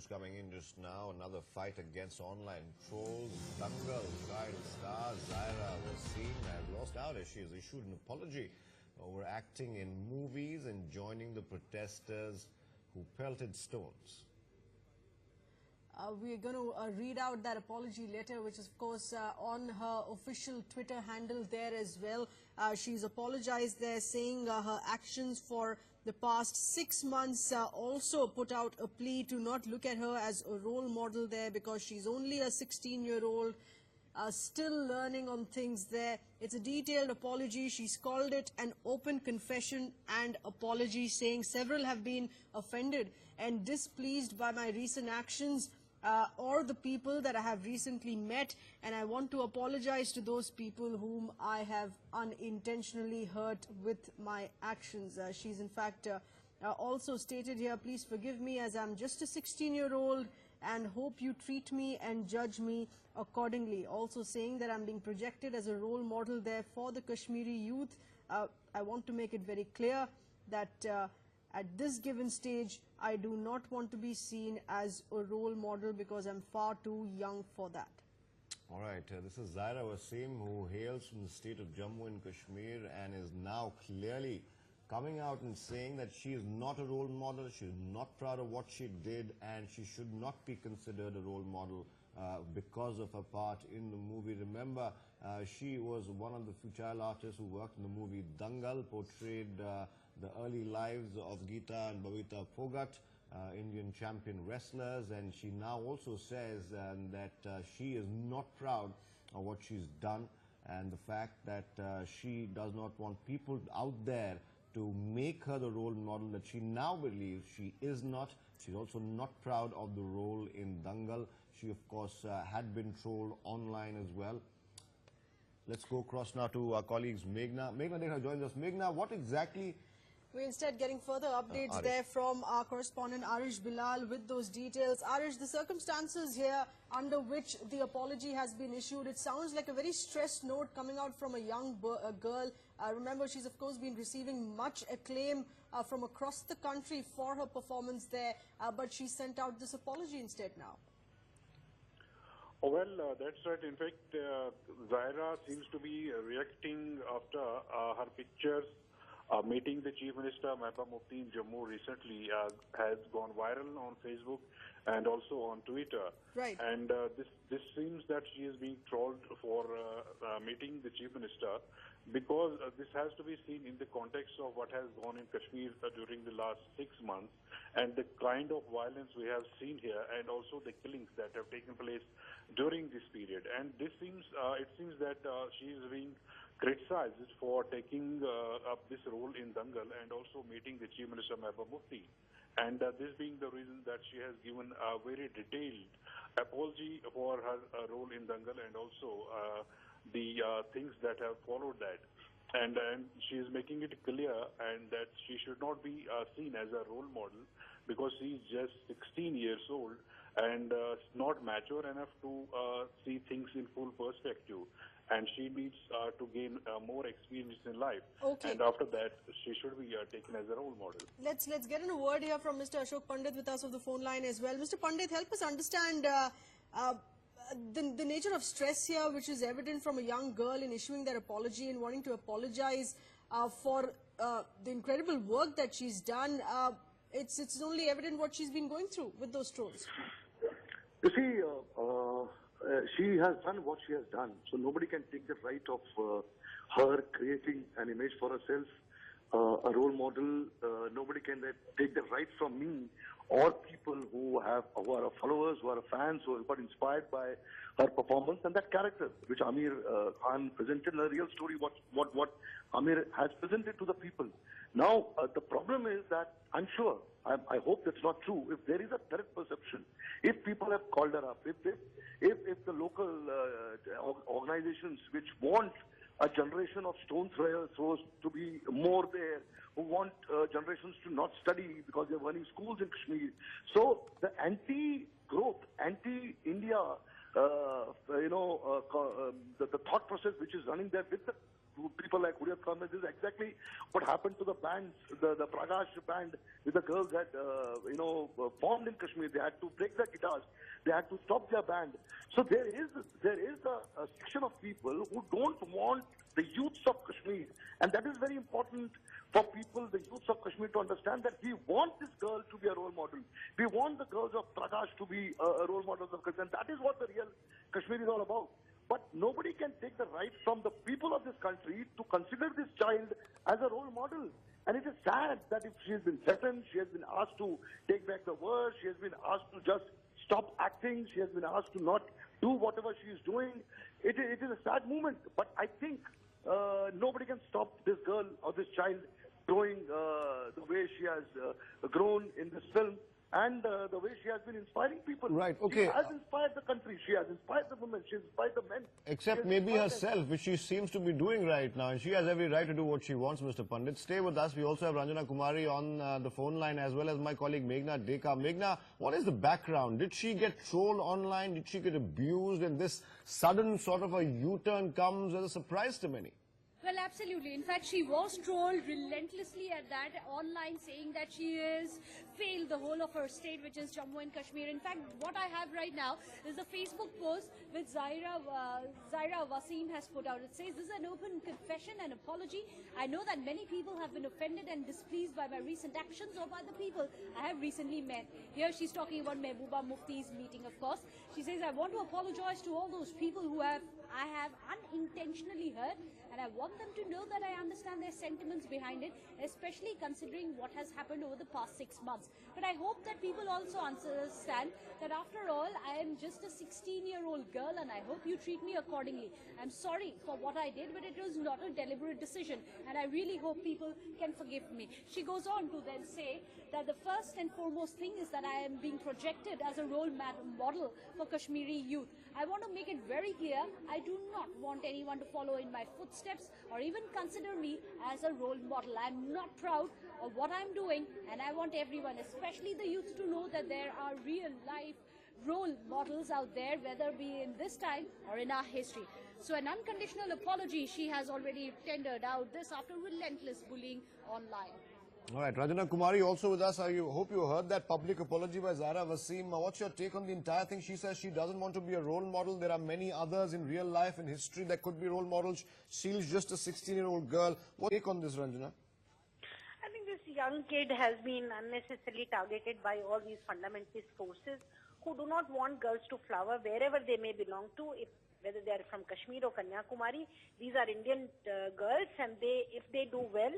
news coming in just now. Another fight against online trolls. Dangal child star Zaira Wasim has lost out as she has issued an apology over acting in movies and joining the protesters who pelted stones. We are going to read out that apology letter, which is, of course, on her official Twitter handle there as well. She's apologized there, saying her actions for the past 6 months also put out a plea to not look at her as a role model there, because she's only a 16-year-old, still learning on things there. It's a detailed apology. She's called it an open confession and apology, saying several have been offended and displeased by my recent actions or the people that I have recently met, and I want to apologize to those people whom I have unintentionally hurt with my actions. She's in fact also stated here, please forgive me as I'm just a 16-year-old and hope you treat me and judge me accordingly. Also saying that I'm being projected as a role model there for the Kashmiri youth. I want to make it very clear that at this given stage, I do not want to be seen as a role model because I'm far too young for that. All right, this is Zaira Wasim, who hails from the state of Jammu and Kashmir and is now clearly coming out and saying that she is not a role model, she is not proud of what she did, and she should not be considered a role model because of her part in the movie. Remember, she was one of the few child artists who worked in the movie Dangal, portrayed the early lives of Geeta and Babita Phogat, Indian champion wrestlers, and she now also says that she is not proud of what she's done, and the fact that she does not want people out there to make her the role model that she now believes she is not. She's also not proud of the role in Dangal. She, of course, had been trolled online as well. Let's go across now to our colleagues Meghna. Meghna Dekha joins us. Meghna, what exactly... We're instead getting further updates there from our correspondent Arish Bilal with those details. Arish, the circumstances here under which the apology has been issued, it sounds like a very stressed note coming out from a young girl. Remember, she's of course been receiving much acclaim from across the country for her performance there, but she sent out this apology instead now. Oh, well, that's right. In fact, Zaira seems to be reacting after her pictures meeting the Chief Minister Mehbooba Mufti in Jammu recently has gone viral on Facebook and also on Twitter. Right. And this seems that she is being trolled for meeting the Chief Minister, because this has to be seen in the context of what has gone in Kashmir during the last 6 months and the kind of violence we have seen here, and also the killings that have taken place during this period. And this seems, it seems that she is being criticized for taking up this role in Dangal and also meeting the Chief Minister Mehbooba Mufti. And this being the reason that she has given a very detailed apology for her role in Dangal and also the things that have followed that. And she is making it clear and that she should not be seen as a role model because she is just 16 years old and not mature enough to see things in full perspective. And she needs to gain more experience in life. Okay. And after that, she should be taken as a role model. Let's get in a word here from Mr. Ashok Pandit with us on the phone line as well. Mr. Pandit, help us understand the nature of stress here, which is evident from a young girl in issuing that apology and wanting to apologize for the incredible work that she's done. It's only evident what she's been going through with those trolls. You see, she has done what she has done, so nobody can take the right of her creating an image for herself, a role model. Nobody can take the right from me or people who are followers, who are fans, who have got inspired by her performance and that character which Aamir Khan presented in a real story. What Aamir has presented to the people. Now the problem is that I'm sure, I hope that's not true. If there is a correct perception, if people have called her up, if the local organizations which want a generation of stone throwers to be more there, who want generations to not study because they're running schools in Kashmir. So the anti-growth, anti-India, the thought process which is running there with the to people like Hurriyat Khan. This is exactly what happened to the bands, the Prakash band with the girls that, formed in Kashmir. They had to break their guitars. They had to stop their band. So there is a section of people who don't want the youths of Kashmir. And that is very important for people, the youths of Kashmir, to understand that we want this girl to be a role model. We want the girls of Prakash to be a role models of Kashmir. And that is what the real Kashmir is all about. But nobody can take the right from the people of this country to consider this child as a role model. And it is sad that if she has been threatened, she has been asked to take back the word, she has been asked to just stop acting, she has been asked to not do whatever she is doing. It is a sad moment. But I think nobody can stop this girl or this child growing the way she has grown in this film. And the way she has been inspiring people. Right, okay. She has inspired the country. She has inspired the women. She has inspired the men. Except maybe herself, which she seems to be doing right now. And she has every right to do what she wants, Mr. Pandit. Stay with us. We also have Ranjana Kumari on the phone line, as well as my colleague Meghna Deka. Meghna, what is the background? Did she get trolled online? Did she get abused? And this sudden sort of a U-turn comes as a surprise to many. Well, absolutely. In fact, she was trolled relentlessly at that online, saying that she has failed the whole of her state, which is Jammu and Kashmir. In fact, what I have right now is a Facebook post which Zaira Wasim has put out. It says, "This is an open confession and apology. I know that many people have been offended and displeased by my recent actions or by the people I have recently met." Here she's talking about Mehbooba Mufti's meeting, of course. She says, "I want to apologize to all those people who I have unintentionally hurt, and I want them to know that I understand their sentiments behind it, especially considering what has happened over the past 6 months. But I hope that people also understand that after all, I am just a 16-year-old girl, and I hope you treat me accordingly. I'm sorry for what I did, but it was not a deliberate decision, and I really hope people can forgive me." She goes on to then say that the first and foremost thing is that I am being projected as a role model for Kashmiri youth. I want to make it very clear, I do not want anyone to follow in my footsteps or even consider me as a role model. I'm not proud of what I'm doing, and I want everyone, especially the youth, to know that there are real life role models out there, whether it be in this time or in our history. So an unconditional apology she has already tendered out, this after relentless bullying online. All right, Ranjana Kumari also with us. I hope you heard that public apology by Zaira Wasim. What's your take on the entire thing? She says she doesn't want to be a role model. There are many others in real life, in history, that could be role models. She's just a 16-year-old girl. What's your take on this, Ranjana? I think this young kid has been unnecessarily targeted by all these fundamentalist forces who do not want girls to flower wherever they may belong to, whether they are from Kashmir or Kanyakumari. These are Indian girls, and if they do well,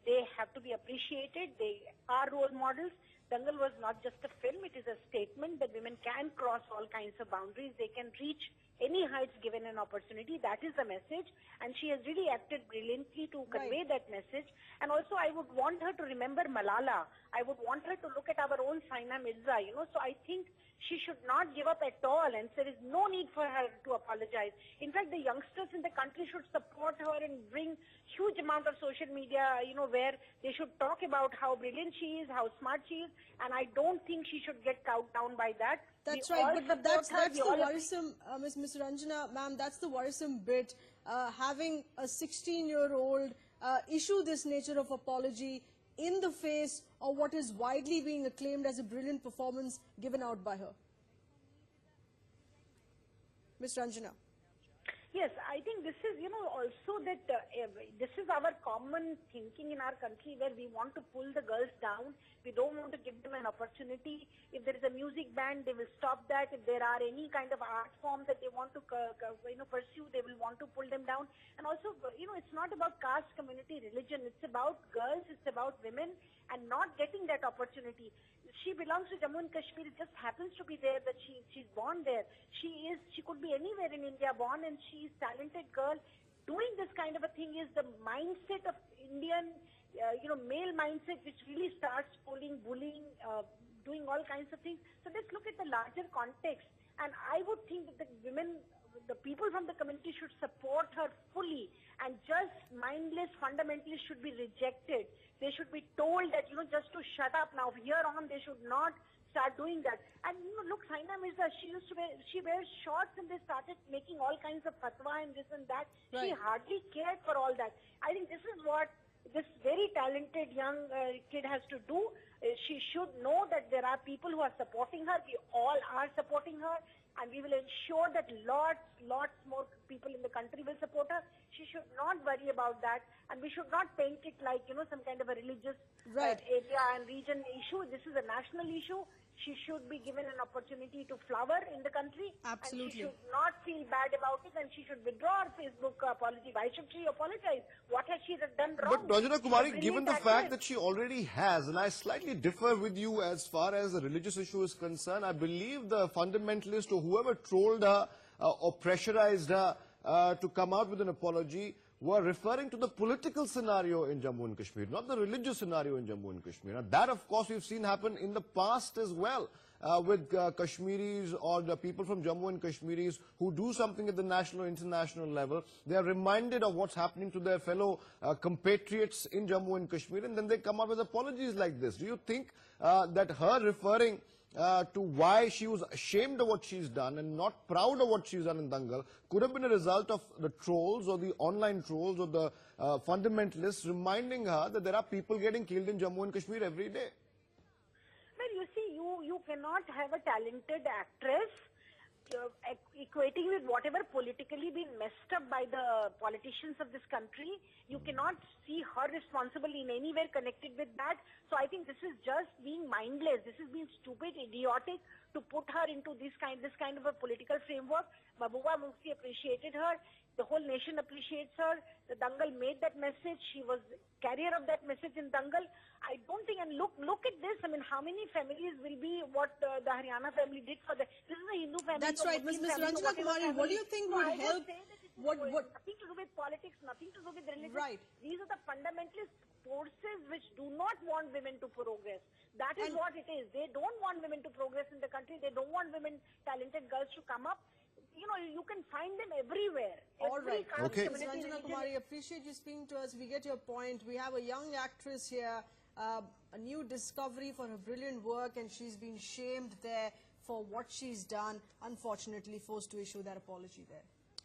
they have to be appreciated. They are role models. Dangal was not just a film, it is a statement that women can cross all kinds of boundaries. They can reach any heights given an opportunity. That is the message. And she has really acted brilliantly to convey that message. And also I would want her to remember Malala. I would want her to look at our own Saina Mirza, So I think she should not give up at all, and there is no need for her to apologize. In fact, the youngsters in the country should support her and bring huge amount of social media, where they should talk about how brilliant she is, how smart she is, and I don't think she should get cowed down by that. That's right, but that's the worrisome, Ms. Ranjana, ma'am, that's the worrisome bit. Having a 16-year-old issue this nature of apology in the face of what is widely being acclaimed as a brilliant performance given out by her. Ms. Ranjana. Yes, I think this is, also that this is our common thinking in our country, where we want to pull the girls down. We don't want to give them an opportunity. If there is a music band, they will stop that. If there are any kind of art form that they want to pursue, they will want to pull them down. And also, it's not about caste, community, religion. It's about girls, it's about women, and not getting that opportunity. She belongs to Jammu and Kashmir. It just happens to be there that she's born there. She could be anywhere in India born, and she's a talented girl. Doing this kind of a thing is the mindset of Indian, male mindset, which really starts bullying, doing all kinds of things. So let's look at the larger context. And I would think that the people from the community should support her fully, and just mindless fundamentalists should be rejected. They should be told that, just to shut up now. Here on, they should not start doing that. And, look, Saina Mirza, she wears shorts and they started making all kinds of fatwa and this and that. She Right. hardly cared for all that. I think this is what this very talented young kid has to do. She should know that there are people who are supporting her. We all are supporting her, and we will ensure that lots more people in the country will support her. She should not worry about that, and we should not paint it like, some kind of a religious Right. area and region issue. This is a national issue. She should be given an opportunity to flower in the country. Absolutely. And she should not feel bad about it, and she should withdraw her Facebook apology. Why should she apologize? What has she done wrong? But Ranjana She's a Kumari, given brilliant the fact actress. that she already has, and I slightly differ with you as far as the religious issue is concerned, I believe the fundamentalist or whoever trolled her or pressurized her to come out with an apology were referring to the political scenario in Jammu and Kashmir, not the religious scenario in Jammu and Kashmir. Now, that, of course, we've seen happen in the past as well with Kashmiris or the people from Jammu and Kashmiris who do something at the national or international level. They are reminded of what's happening to their fellow compatriots in Jammu and Kashmir, and then they come out with apologies like this. Do you think that her referring to why she was ashamed of what she's done and not proud of what she's done in Dangal could have been a result of the trolls or the online trolls or the fundamentalists reminding her that there are people getting killed in Jammu and Kashmir every day? Well, you see, you cannot have a talented actress equating with whatever politically been messed up by the politicians of this country. You cannot see her responsible in any way connected with that. So I think this is just being mindless. This is being stupid, idiotic to put her into this kind of a political framework. Mahbooba Mufti appreciated her. The whole nation appreciates her. The Dangal made that message. She was carrier of that message in Dangal. I don't think, and look at this. I mean, how many families will be what the Haryana family did for the, this is a Hindu family. That's or right, Muslim Ms. family, Ranjana whatever Kumari, what do you think So would I help- say that it's what- nothing to do with politics, nothing to do with religion. Right. These are the fundamentalist forces which do not want women to progress. That is And- what it is. They don't want women to progress in the country. They don't want women, talented girls to come up. You can find them everywhere. All Every right. caste, Okay. Ms. community, Ranjana religion. Kumari, appreciate you speaking to us. We get your point. We have a young actress here, a new discovery for her brilliant work, and she's been shamed there for what she's done. Unfortunately, forced to issue that apology there.